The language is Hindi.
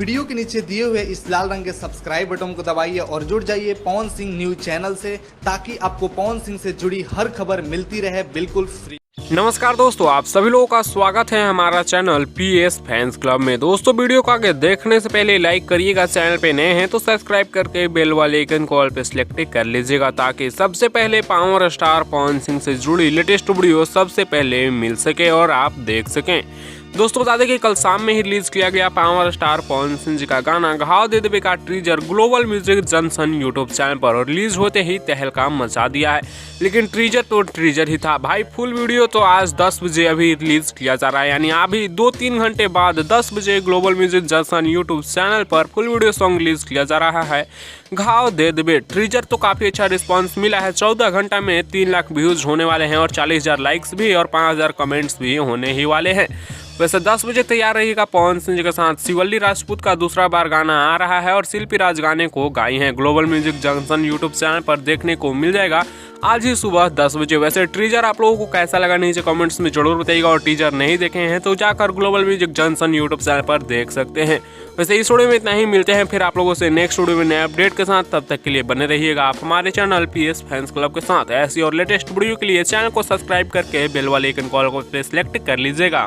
वीडियो के नीचे दिए हुए इस लाल रंग के सब्सक्राइब बटन को दबाइए और जुड़ जाइए पवन सिंह न्यूज चैनल से, ताकि आपको पवन सिंह से जुड़ी हर खबर मिलती रहे बिल्कुल फ्री। नमस्कार दोस्तों, आप सभी लोगों का स्वागत है हमारा चैनल पीएस फैंस क्लब में। दोस्तों, वीडियो को आगे देखने से पहले लाइक करिएगा, चैनल पे नए हैं तो सब्सक्राइब करके बेल वाले आइकन को ऑल पे सिलेक्ट कर लीजिएगा, ताकि सबसे पहले पावर स्टार पवन सिंह से जुड़ी लेटेस्ट वीडियो सबसे पहले मिल सके और आप देख सकें। दोस्तों, बता दें कि कल शाम में ही रिलीज किया गया पावर स्टार पवन सिंह जी का गाना घाव दे देवे का teaser global music junction YouTube channel पर रिलीज होते ही तहलका मचा दिया है। लेकिन टीजर तो टीजर ही था भाई, फुल वीडियो तो आज 10 बजे अभी रिलीज किया जा रहा है, यानी अभी 2-3 घंटे बाद 10 बजे global music junction YouTube channel पर फुल वीडियो सॉन्ग रिलीज किया जा रहा है घाव दे देवे। टीजर तो काफी अच्छा रिस्पांस मिला है। 14 घंटा में 3 लाख व्यूज होने वाले हैं और 40,000 लाइक्स भी और 5,000 कमेंट्स भी होने ही वाले हैं। वैसे 10 बजे तैयार रहेगा पवन सिंह जी के साथ शिवल्ली राजपूत का दूसरा बार गाना आ रहा है और शिल्पी राज गाने को गाई हैं। Global music junction YouTube channel पर देखने को मिल जाएगा आज ही सुबह 10 बजे। वैसे टीजर आप लोगों को कैसा लगा नीचे कमेंट्स में जरूर बताइएगा, और टीजर नहीं देखे हैं तो जाकर global music junction YouTube channel पर देख सकते हैं। वैसे इस वीडियो में इतना ही, मिलते हैं फिर आप लोगों से नेक्स्ट वीडियो में नए अपडेट के साथ। तब तक के लिए बने रहिएगा आप हमारे चैनल पीएस फैंस क्लब के साथ। ऐसी और लेटेस्ट वीडियो के लिए चैनल को सब्सक्राइब करके बेल वाले आइकन को ऑल पे सिलेक्ट कर लीजिएगा।